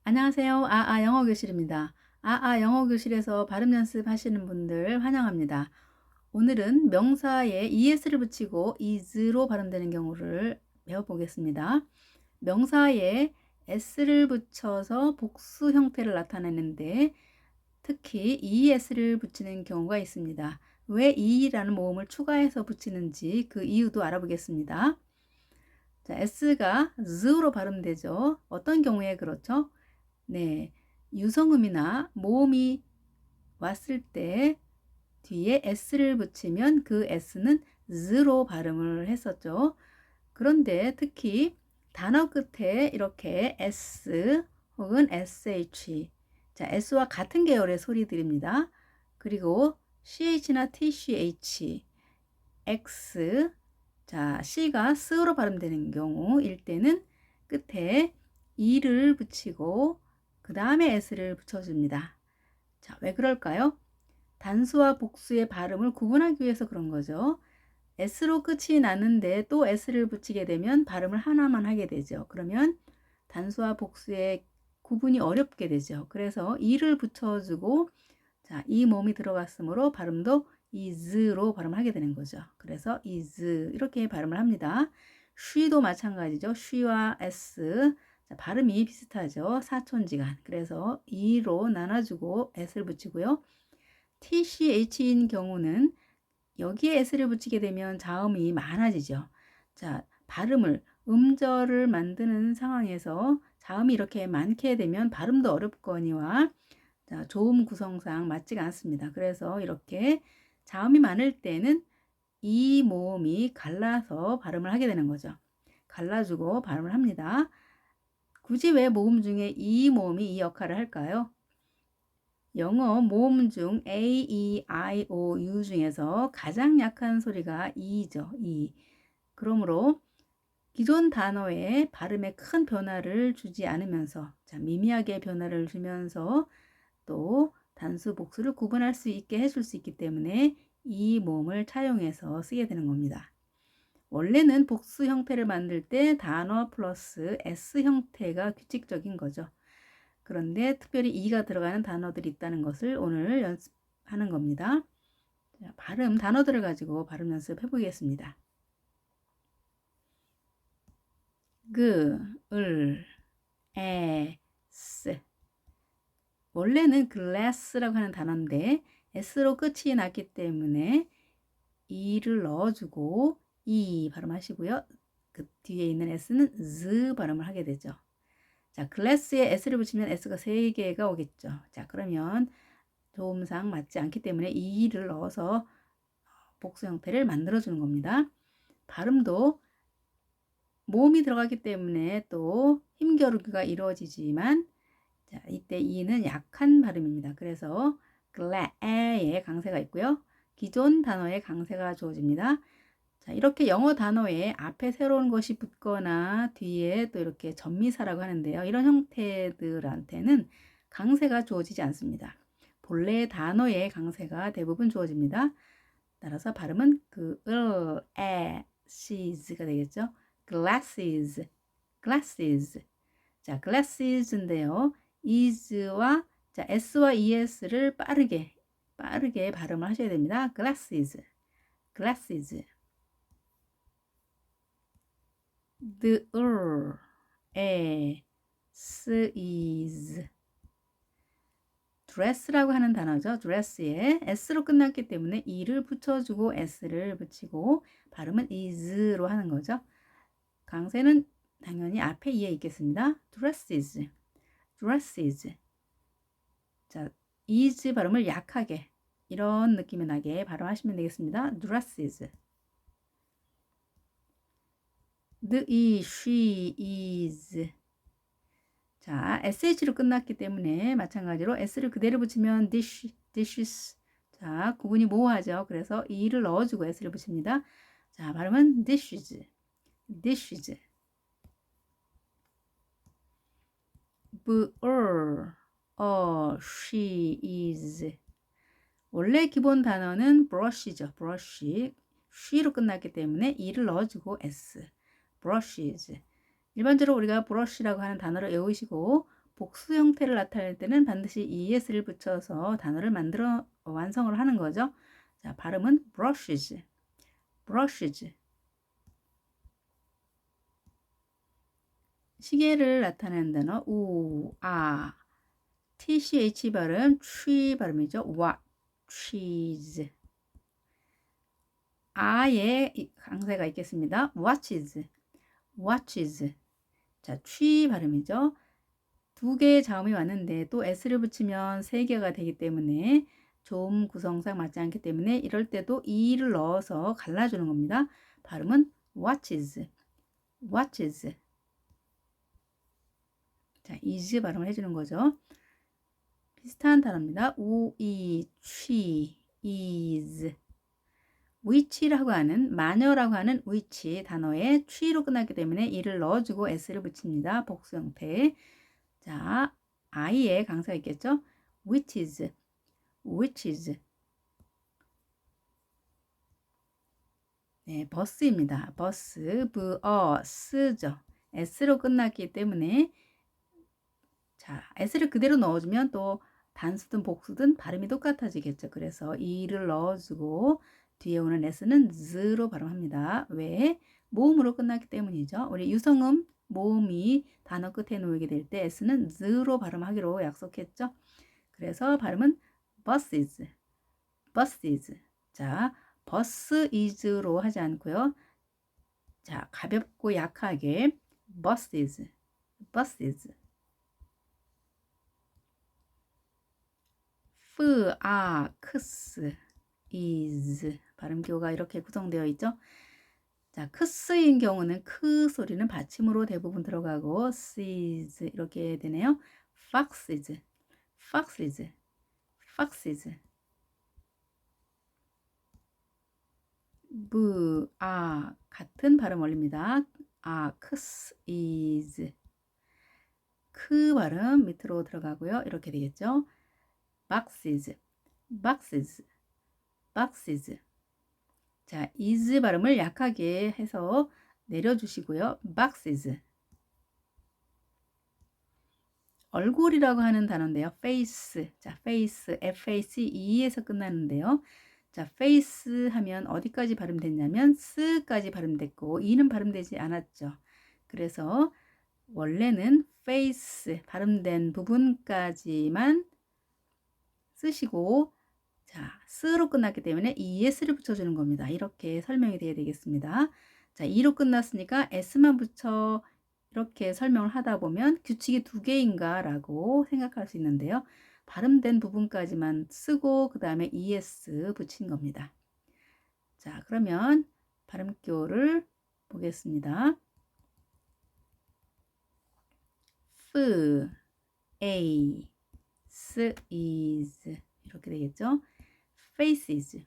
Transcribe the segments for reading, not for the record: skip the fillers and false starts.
안녕하세요. 영어 교실입니다. 영어 교실에서 발음 연습하시는 분들 환영합니다. 오늘은 명사에 es를 붙이고 is로 발음되는 경우를 배워보겠습니다. 명사에 s를 붙여서 복수 형태를 나타내는데 특히 es를 붙이는 경우가 있습니다. 왜 e라는 모음을 추가해서 붙이는지 그 이유도 알아보겠습니다. 자, s가 z로 발음되죠. 어떤 경우에 그렇죠? 네, 유성음이나 모음이 왔을 때 뒤에 s를 붙이면 그 s는 z로 발음을 했었죠. 그런데 특히 단어 끝에 이렇게 s 혹은 sh, 자, s와 같은 계열의 소리들입니다. 그리고 ch나 tch, x, 자, c가 s로 발음되는 경우일 때는 끝에 e를 붙이고 그 다음에 s를 붙여줍니다. 자, 왜 그럴까요? 단수와 복수의 발음을 구분하기 위해서 그런 거죠. s로 끝이 나는데 또 s를 붙이게 되면 발음을 하나만 하게 되죠. 그러면 단수와 복수의 구분이 어렵게 되죠. 그래서 e를 붙여주고 자, 이 몸이 들어갔으므로 발음도 is로 발음하게 되는 거죠. 그래서 is 이렇게 발음을 합니다. she도 마찬가지죠. she와 s, 자, 발음이 비슷하죠. 사촌지간. 그래서 e로 나눠주고 s를 붙이고요. tch인 경우는 여기에 s를 붙이게 되면 자음이 많아지죠. 자, 발음을 음절을 만드는 상황에서 자음이 이렇게 많게 되면 발음도 어렵거니와 자, 조음 구성상 맞지가 않습니다. 그래서 이렇게 자음이 많을 때는 이 모음이 갈라서 발음을 하게 되는 거죠. 갈라주고 발음을 합니다. 굳이 왜 모음 중에 이 모음이 이 역할을 할까요? 영어 모음 중 A, E, I, O, U 중에서 가장 약한 소리가 E죠. E. 그러므로 기존 단어의 발음에 큰 변화를 주지 않으면서 자, 미미하게 변화를 주면서 또 단수 복수를 구분할 수 있게 해줄 수 있기 때문에 이 모음을 차용해서 쓰게 되는 겁니다. 원래는 복수 형태를 만들 때 단어 플러스 s 형태가 규칙적인 거죠. 그런데 특별히 e가 들어가는 단어들이 있다는 것을 오늘 연습하는 겁니다. 자, 발음 단어들을 가지고 발음 연습해 보겠습니다. 그, 을, 에, 스. 원래는 glass라고 하는 단어인데 s로 끝이 났기 때문에 e를 넣어주고 e 발음하시고요. 그 뒤에 있는 s는 z 발음을 하게 되죠. 자, glass에 s를 붙이면 s가 3개가 오겠죠. 자, 그러면 조음상 맞지 않기 때문에 e를 넣어서 복수 형태를 만들어 주는 겁니다. 발음도 모음이 들어가기 때문에 또 힘겨루기가 이루어지지만 자, 이때 e는 약한 발음입니다. 그래서 gla에의 강세가 있고요. 기존 단어의 강세가 주어집니다. 자, 이렇게 영어 단어에 앞에 새로운 것이 붙거나 뒤에 또 이렇게 전미사라고 하는데요. 이런 형태들한테는 강세가 주어지지 않습니다. 본래 단어의 강세가 대부분 주어집니다. 따라서 발음은 그 she's가 되겠죠. glasses, glasses. 자, glasses인데요. is와 자, s와 es를 빠르게 발음을 하셔야 됩니다. glasses, glasses. the is dress라고 하는 단어죠. dress에 s로 끝났기 때문에 e를 붙여주고 s를 붙이고 발음은 is로 하는 거죠. 강세는 당연히 앞에 이에 있겠습니다. dresses, dresses. 자, is 발음을 약하게 이런 느낌이 나게 발음하시면 되겠습니다. dresses. the, she, is. 자, sh로 끝났기 때문에 마찬가지로 s를 그대로 붙이면 dishes. 자, 구분이 모호하죠. 그래서 e를 넣어주고 s를 붙입니다. 자, 발음은 dishes, dishes. she is. 원래 기본 단어는 brush죠. brush. she로 끝났기 때문에 e를 넣어주고 s. brushes. 일반적으로 우리가 brush라고 하는 단어를 외우시고 복수 형태를 나타낼 때는 반드시 es를 붙여서 단어를 만들어 완성을 하는 거죠. 자, 발음은 brushes, brushes. 시계를 나타내는 단어 우, 아, tch 발음, tree 발음이죠. watches. 아에 강세가 있겠습니다. watches, watches. 자, tree 발음이죠. 두 개의 자음이 왔는데 또 s를 붙이면 세 개가 되기 때문에 좀 구성상 맞지 않기 때문에 이럴 때도 e를 넣어서 갈라주는 겁니다. 발음은 watches, watches. 자, is 발음을 해주는 거죠. 비슷한 단어입니다. 우, 이, 취, is. which라고 하는 마녀라고 하는 which 단어에 취로 끝났기 때문에 이를 넣어주고 s를 붙입니다. 복수 형태. 자, I에 강세가 있겠죠? whiches, whiches. 네, 버스입니다. 버스, bus죠. s로 끝났기 때문에 자, s를 그대로 넣어주면 또 단수든 복수든 발음이 똑같아지겠죠. 그래서 이를 넣어주고 뒤에 오는 s는 z로 발음합니다. 왜? 모음으로 끝났기 때문이죠. 우리 유성음 모음이 단어 끝에 놓이게 될 때 s는 z로 발음하기로 약속했죠. 그래서 발음은 buses, buses. 자, bus is로 하지 않고요. 자, 가볍고 약하게 buses, buses. 크스, is. 발음교가 이렇게 구성되어 있죠. 자, 크스인 경우는 크 소리는 받침으로 대부분 들어가고 sees 이렇게 되네요. foxes, foxes, foxes. 같은 발음 올립니다. 크스, is. 크 발음 밑으로 들어가고요. 이렇게 되겠죠. boxes, boxes, boxes. 자, is 발음을 약하게 해서 내려주시고요. boxes. 얼굴이라고 하는 단어인데요. face. 자, face, face에서 끝나는데요. 자, face 하면 어디까지 발음됐냐면 스까지 발음됐고 e는 발음되지 않았죠. 그래서 원래는 face 발음된 부분까지만 쓰시고 자, 스로 끝났기 때문에 es를 붙여주는 겁니다. 이렇게 설명이 되어야 되겠습니다. 자, e로 끝났으니까 s만 붙여 이렇게 설명을 하다 보면 규칙이 두 개인가 라고 생각할 수 있는데요. 발음된 부분까지만 쓰고 그 다음에 es 붙인 겁니다. 자, 그러면 발음교를 보겠습니다. f, a, s, is 이렇게 되겠죠. faces,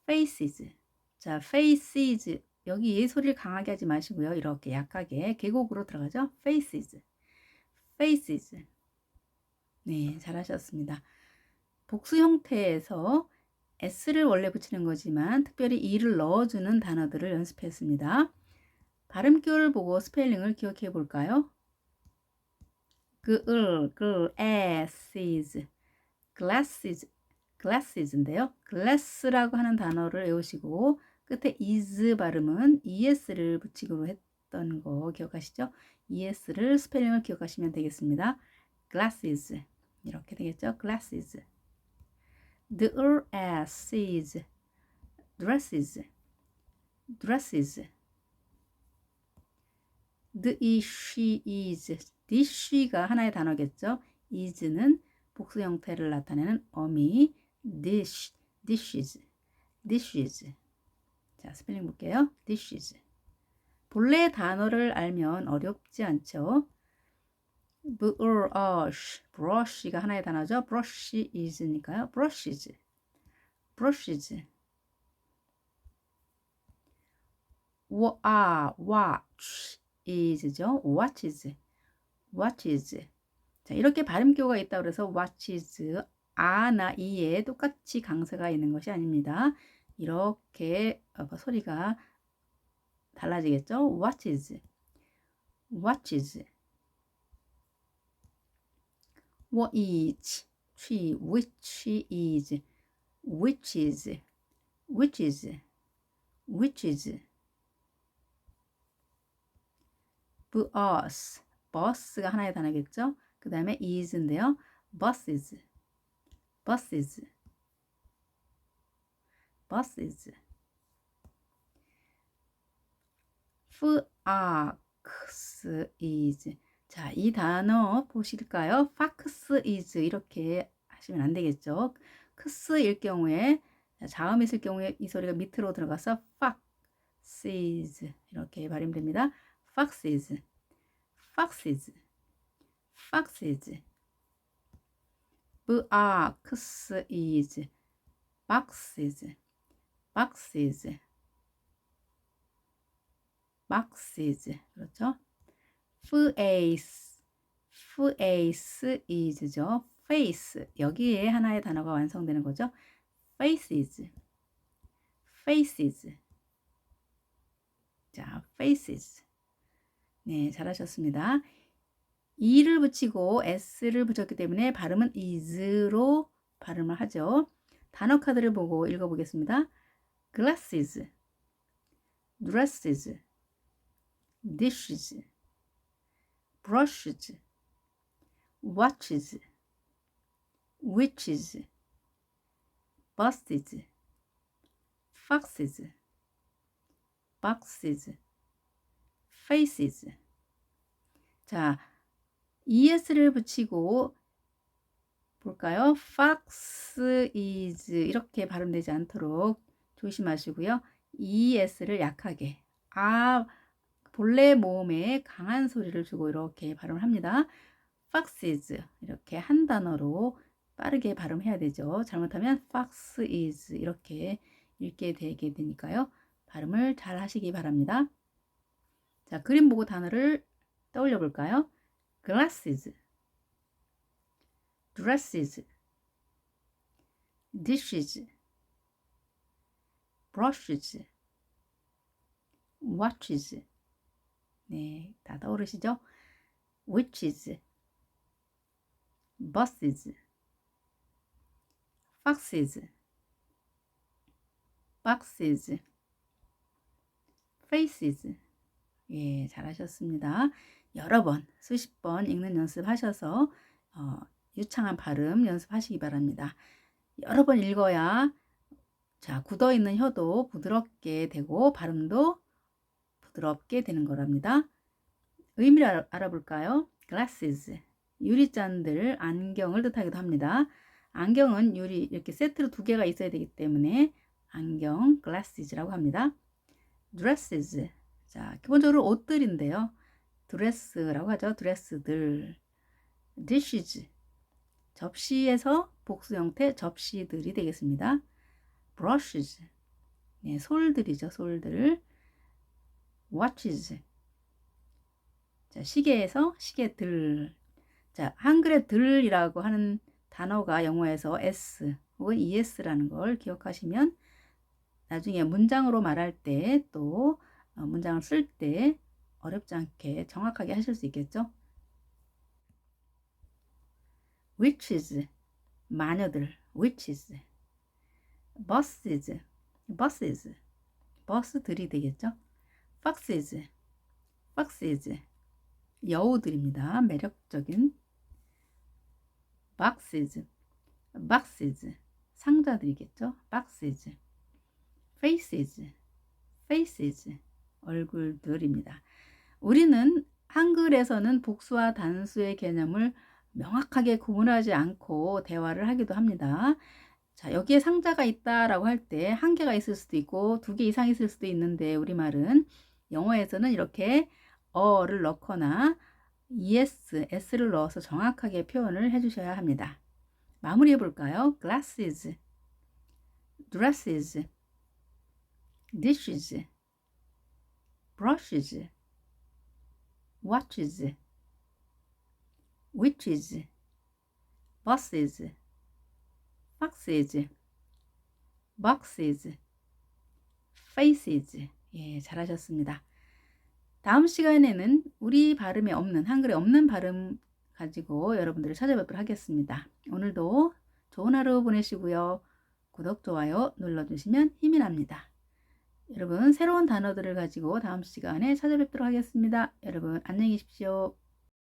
faces. 자, faces. 여기 소리를 강하게 하지 마시고요. 이렇게 약하게 계곡으로 들어가죠. faces, faces. 네, 잘하셨습니다. 복수 형태에서 s를 원래 붙이는 거지만 특별히 e를 넣어주는 단어들을 연습했습니다. 발음교를 보고 스펠링을 기억해 볼까요? glasses, glasses, glasses인데요. glass라고 하는 단어를 외우시고 끝에 is 발음은 es를 붙이기로 했던 거 기억하시죠? es를 스펠링을 기억하시면 되겠습니다. glasses 이렇게 되겠죠? glasses. dresses, dresses, dresses. dishes, dish가 하나의 단어겠죠? is는 복수 형태를 나타내는 어미 dish, dishes, dishes. 자, 스펠링 볼게요. dishes. 본래 단어를 알면 어렵지 않죠? brush, brush가 하나의 단어죠. brush is니까요. brushes, brushes. watch is죠. watches, watches. 자, 이렇게 발음교가 있다고 해서 watches, 아나 이에 똑같이 강세가 있는 것이 아닙니다. 이렇게 소리가 달라지겠죠. watches, watches. what is, which is, which is, which is, which is, bus, bus가 하나의 단어겠죠? 그 다음에 is인데요. buses, buses, buses, fox is. 자, 이 단어 보실까요? fox is 이렇게 하시면 안 되겠죠. 크스일 경우에 자음이 있을 경우에 이 소리가 밑으로 들어가서 foxes 이렇게 발음됩니다. foxes, foxes, foxes. box is, boxes, boxes, boxes. 그렇죠? face, face is죠. face 여기에 하나의 단어가 완성되는 거죠. faces, faces. 자, faces. 네, 잘하셨습니다. e를 붙이고 s를 붙였기 때문에 발음은 is로 발음을 하죠. 단어 카드를 보고 읽어보겠습니다. glasses, dresses, dishes, brushes, watches, witches, buses, foxes, boxes, faces. 자, es를 붙이고 볼까요? fox is 이렇게 발음되지 않도록 조심하시고요. es를 약하게 본래 모음에 강한 소리를 주고 이렇게 발음을 합니다. foxes 이렇게 한 단어로 빠르게 발음해야 되죠. 잘못하면 fox is 이렇게 읽게 되게 되니까요. 발음을 잘 하시기 바랍니다. 자, 그림 보고 단어를 떠올려 볼까요? glasses, dresses, dishes, brushes, watches. 네, 다 떠오르시죠? witches, buses, foxes, boxes, faces. 예, 잘하셨습니다. 여러 번, 수십 번 읽는 연습하셔서 유창한 발음 연습하시기 바랍니다. 여러 번 읽어야 자, 굳어있는 혀도 부드럽게 되고 발음도 부드럽게 되는 거랍니다. 의미를 알아볼까요? glasses, 유리잔들, 안경을 뜻하기도 합니다. 안경은 유리 이렇게 세트로 두 개가 있어야 되기 때문에 안경, glasses라고 합니다. dresses, 자, 기본적으로 옷들인데요. 드레스라고 하죠. 드레스들. dishes, 접시에서 복수 형태 접시들이 되겠습니다. brushes, 네, 솔들이죠. 솔들. watches, 자, 시계에서 시계들. 자, 한글의 들이라고 하는 단어가 영어에서 s 혹은 es라는 걸 기억하시면 나중에 문장으로 말할 때 또 문장을 쓸 때 어렵지 않게 정확하게 하실 수 있겠죠. witches, 마녀들, witches. buses, buses, 버스들이 되겠죠. foxes, foxes, 여우들입니다. 매력적인. boxes, boxes, 상자들이겠죠. boxes. faces, faces, 얼굴들입니다. 우리는 한글에서는 복수와 단수의 개념을 명확하게 구분하지 않고 대화를 하기도 합니다. 자, 여기에 상자가 있다라고 할 때 한 개가 있을 수도 있고 두 개 이상 있을 수도 있는데 우리말은 영어에서는 이렇게 어를 넣거나 es, s를 넣어서 정확하게 표현을 해주셔야 합니다. 마무리해 볼까요? glasses, dresses, dishes, brushes, watches, witches, buses, foxes, boxes, faces. 예, 잘하셨습니다. 다음 시간에는 우리 발음에 없는, 한글에 없는 발음 가지고 여러분들을 찾아뵙도록 하겠습니다. 오늘도 좋은 하루 보내시고요. 구독, 좋아요 눌러주시면 힘이 납니다. 여러분 새로운 단어들을 가지고 다음 시간에 찾아뵙도록 하겠습니다. 여러분 안녕히 계십시오.